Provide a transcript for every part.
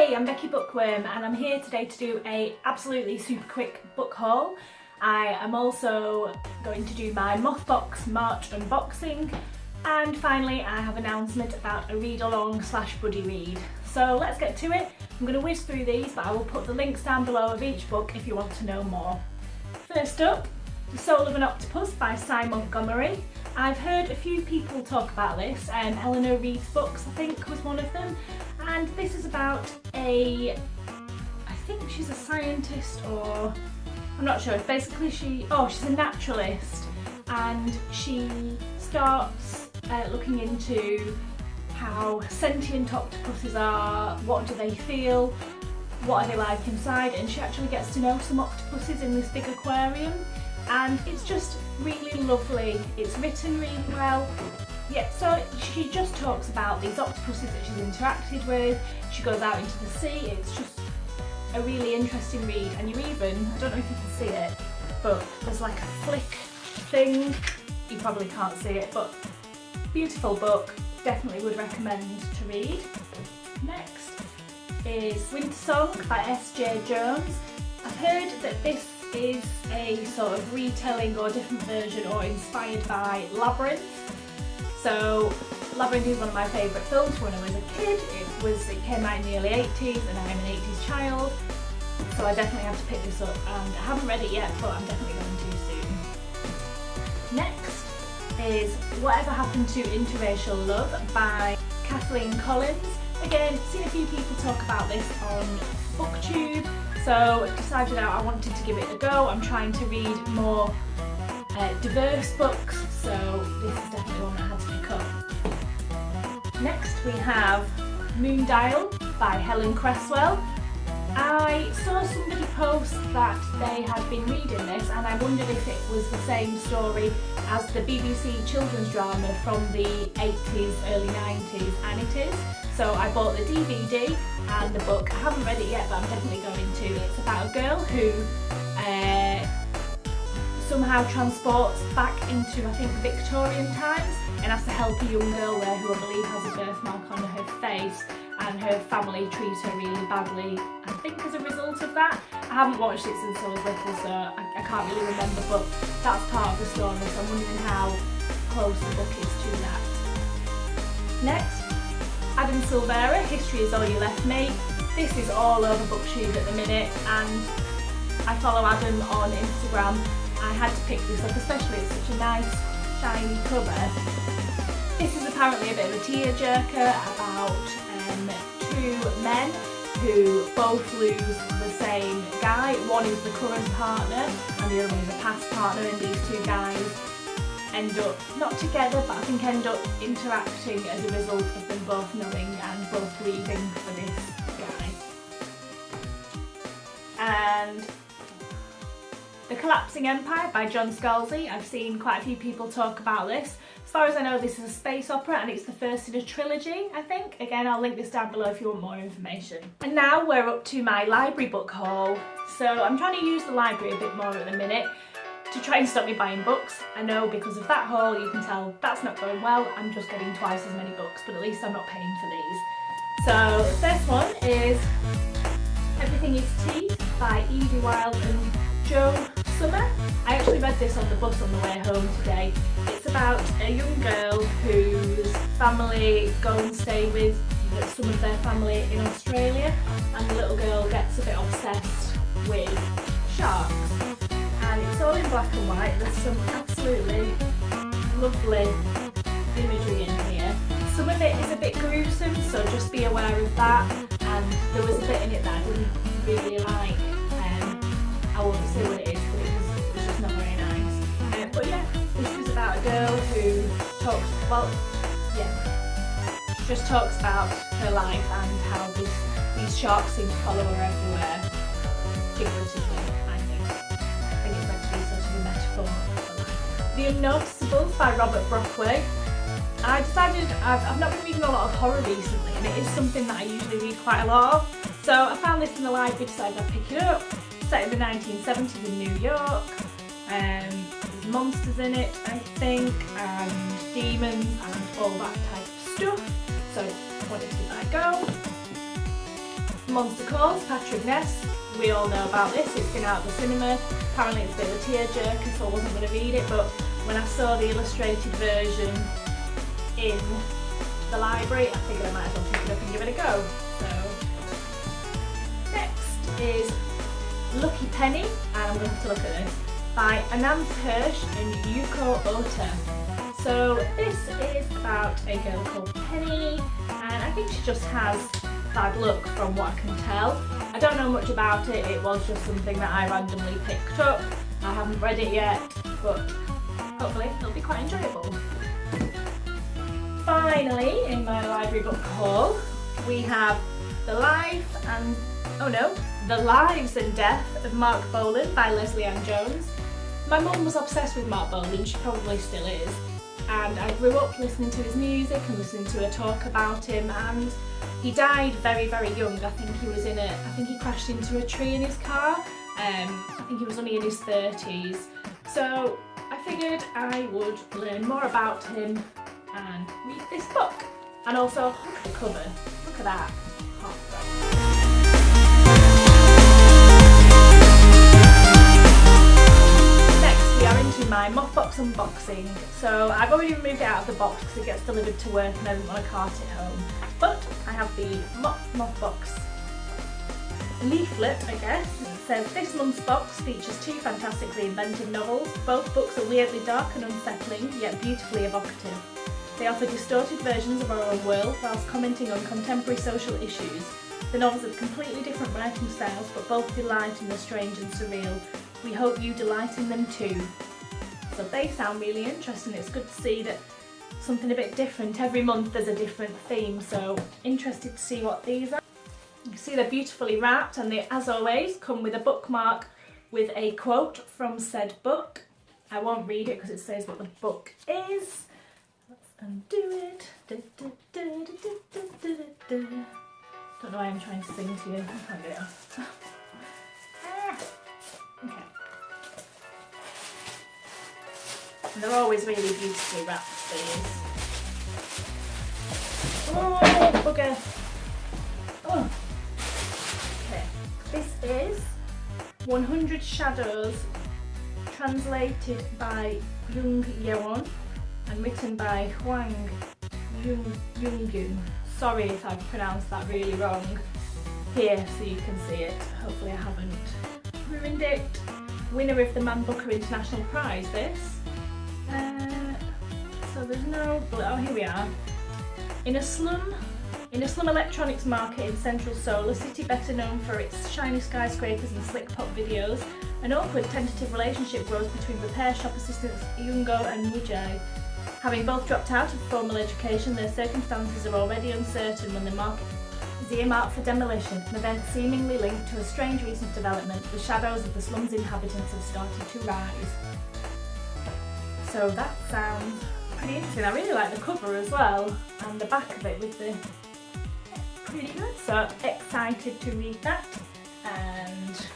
Hey, I'm Becky Bookworm and I'm here today to do a absolutely super quick book haul. I am also going to do my Moth Box March unboxing, and finally I have an announcement about a read along / buddy read. So let's get to it. I'm going to whiz through these, but I will put the links down below of each book if you want to know more. First up, The Soul of an Octopus by Cy Montgomery. I've heard a few people talk about this, Eleanor Reads Books I think was one of them, and this is about I think she's a scientist, or I'm not sure. Basically she's a naturalist, and she starts looking into how sentient octopuses are, what do they feel, what are they like inside, and she actually gets to know some octopuses in this big aquarium, and it's just really lovely. It's written really well. Yeah, so she just talks about these octopuses that she's interacted with. She goes out into the sea. It's just a really interesting read, and you even, I don't know if you can see it, but there's like a flick thing. You probably can't see it, but beautiful book. Definitely would recommend to read. Next is Winter Song by S.J. Jones. I've heard that this is a sort of retelling or different version or inspired by Labyrinth. So Labyrinth is one of my favourite films when I was a kid. It came out in the early 80s and I'm an 80s child, so I definitely have to pick this up, and I haven't read it yet, but I'm definitely going to soon. Next is Whatever Happened to Interracial Love by Kathleen Collins. Again, seen a few people talk about this on BookTube, so decided I wanted to give it a go. I'm trying to read more diverse books, so this is definitely one that I had to pick up. Next we have Moondial by Helen Cresswell. I saw somebody post that they had been reading this, and I wondered if it was the same story as the BBC children's drama from the 80s, early 90s, and it is. So I bought the DVD and the book. I haven't read it yet, but I'm definitely going to. It's about a girl who somehow transports back into, I think, Victorian times, and has to help a young girl there who I believe has a birthmark on her face, and her family treats her really badly, I think, as a result of that. I haven't watched it since I was little, so I can't really remember, but that's part of the story, so I'm wondering how close the book is to that. Next, Adam Silvera, History Is All You Left Me. This is all over BookTube at the minute, and I follow Adam on Instagram. I had to pick this up, especially it's such a nice shiny cover. This is apparently a bit of a tearjerker about two men who both lose the same guy. One is the current partner and the other one is a past partner, and these two guys end up not together, but I think end up interacting as a result of them both knowing and both grieving for this guy. And The Collapsing Empire by John Scalzi. I've seen quite a few people talk about this. As far as I know, this is a space opera, and it's the first in a trilogy, I think. Again, I'll link this down below if you want more information. And now we're up to my library book haul. So I'm trying to use the library a bit more at the minute to try and stop me buying books. I know because of that haul you can tell that's not going well. I'm just getting twice as many books, but at least I'm not paying for these. So the first one is Everything Is Tea by Evie Wilde and Joe Summer. I actually read this on the bus on the way home today. It's about a young girl whose family go and stay with some of their family in Australia, and the little girl gets a bit obsessed with sharks. And it's all in black and white. There's some absolutely lovely imagery in here. Some of it is a bit gruesome, so just be aware of that. And there was a bit in it that I didn't really like. I won't say what it is, but it was just not very nice. But yeah, this is about a girl who just talks about her life and how these sharks seem to follow her everywhere, figuratively, I think. I think it's meant to be sort of a metaphor for life. The Unnoticeables by Robert Brockway. I decided I've not been reading a lot of horror recently, and it is something that I usually read quite a lot of. So I found this in the library, decided I'd pick it up. Set in the 1970s in New York. There's monsters in it, I think, and demons and all that type of stuff. So I wanted to give that a go. Monster Calls, Patrick Ness. We all know about this, it's been out at the cinema. Apparently it's a bit of a tearjerker, so I wasn't going to read it, but when I saw the illustrated version in the library, I figured I might as well pick it up and give it a go. So, next is Lucky Penny, and I'm going to have to look at this, by Anand Hirsch and Yuko Ota. So this is about a girl called Penny, and I think she just has bad luck from what I can tell. I don't know much about it, it was just something that I randomly picked up. I haven't read it yet, but hopefully it'll be quite enjoyable. Finally, in my library book haul, we have The Lives and Death of Mark Bolan by Leslie Ann Jones. My mum was obsessed with Mark Bolan, she probably still is, and I grew up listening to his music and listening to her talk about him, and he died very, very young. I think he crashed into a tree in his car. I think he was only in his 30s. So I figured I would learn more about him and read this book. And also, look at the cover. Look at that. Next, we are into my Moth Box unboxing. So I've already removed it out of the box because it gets delivered to work and I didn't want to cart it home. But I have the Moth Box leaflet, I guess. It says, this month's box features 2 fantastically inventive novels. Both books are weirdly dark and unsettling, yet beautifully evocative. They offer distorted versions of our own world whilst commenting on contemporary social issues. The novels have completely different writing styles, but both delight in the strange and surreal. We hope you delight in them too. So they sound really interesting. It's good to see that something a bit different. Every month there's a different theme, so interested to see what these are. You can see they're beautifully wrapped, and they, as always, come with a bookmark with a quote from said book. I won't read it because it says what the book is. Let's undo it. Don't know why I'm trying to sing to you. I can't get it off. Okay. And they're always really beautifully wrapped, these. Oh, bugger. Oh. Okay. This is 100 Shadows, translated by Jung Yewon and written by Hwang Jung-gun. Sorry if I've pronounced that really wrong. Here, so you can see it. Hopefully I haven't ruined it. Winner of the Man Booker International Prize, this. So there's no... Oh, here we are. In a slum electronics market in central Seoul, a city better known for its shiny skyscrapers and slick pop videos, an awkward tentative relationship grows between repair shop assistants Yoongo and Mujay. Having both dropped out of formal education, their circumstances are already uncertain when the market is earmarked for demolition. An event seemingly linked to a strange recent development, the shadows of the slum's inhabitants have started to rise. So that sounds pretty interesting. I really like the cover as well, and the back of it with the... pretty good. So excited to read that. And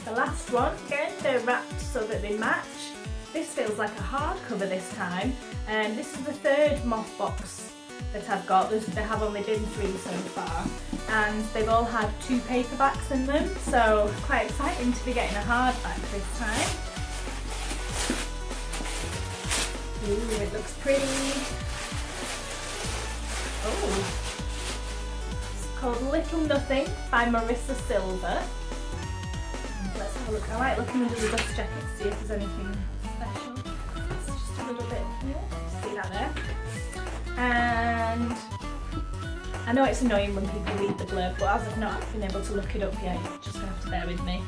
the last one, again, they're wrapped so that they match. This feels like a hardcover this time, and this is the 3rd Moth Box that I've got. There have only been 3 so far, and they've all had 2 paperbacks in them, so quite exciting to be getting a hardback this time. Ooh, it looks pretty. Oh, it's called Little Nothing by Marissa Silver. Let's have a look. I like looking under the dust jacket to see if there's anything special. It's just a little bit here. See that there? And I know it's annoying when people read the blurb, but as I've not been able to look it up yet, you're just going to have to bear with me.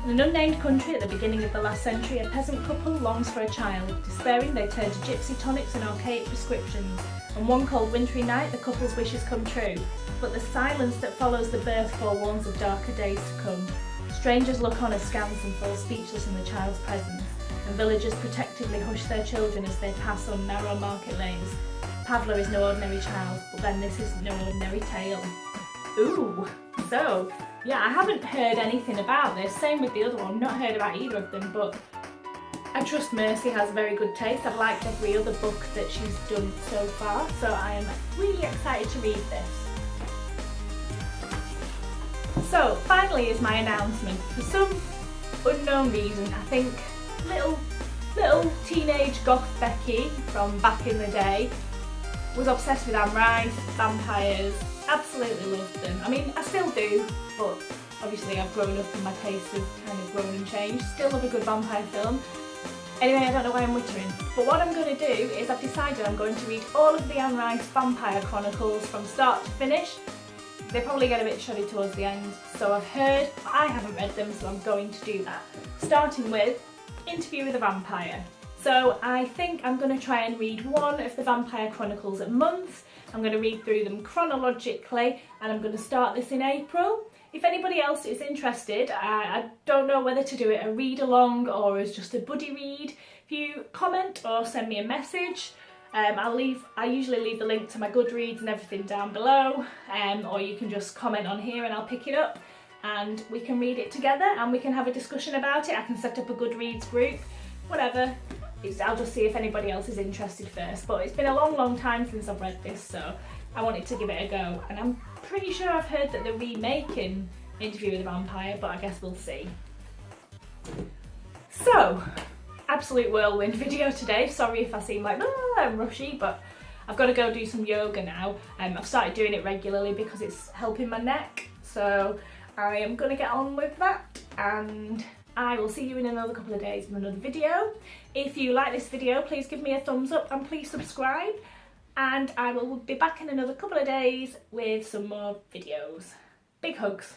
In an unnamed country at the beginning of the last century, a peasant couple longs for a child. Despairing, they turn to gypsy tonics and archaic prescriptions. On one cold wintry night, the couple's wishes come true. But the silence that follows the birth forewarns of darker days to come. Strangers look on askance and fall speechless in the child's presence, and villagers protectively hush their children as they pass on narrow market lanes. Pavla is no ordinary child, but then this is no ordinary tale. Ooh, so, yeah, I haven't heard anything about this, same with the other one, not heard about either of them, but I trust Mercy has very good taste. I've liked every other book that she's done so far, so I am really excited to read this. So finally is my announcement. For some unknown reason, I think little teenage goth Becky from back in the day was obsessed with Anne Rice, vampires, absolutely loved them. I mean, I still do, but obviously I've grown up and my tastes have kind of grown and changed. Still love a good vampire film. Anyway, I don't know why I'm wittering, but what I'm going to do is I've decided I'm going to read all of the Anne Rice Vampire Chronicles from start to finish. They probably get a bit shoddy towards the end, so I've heard, but I haven't read them, so I'm going to do that. Starting with Interview with a Vampire. So I think I'm going to try and read one of the Vampire Chronicles a month. I'm going to read through them chronologically, and I'm going to start this in April. If anybody else is interested, I don't know whether to do it a read along or as just a buddy read. If you comment or send me a message, I usually leave the link to my Goodreads and everything down below, or you can just comment on here and I'll pick it up and we can read it together and we can have a discussion about it. I can set up a Goodreads group, whatever. I'll just see if anybody else is interested first, but it's been a long time since I've read this, so I wanted to give it a go, and I'm pretty sure I've heard that they're remaking Interview with a Vampire, but I guess we'll see. So, absolute whirlwind video today. Sorry if I seem like I'm rushy, but I've got to go do some yoga now. I've started doing it regularly because it's helping my neck, so I am going to get on with that, and I will see you in another couple of days with another video. If you like this video, please give me a thumbs up and please subscribe. And I will be back in another couple of days with some more videos. Big hugs.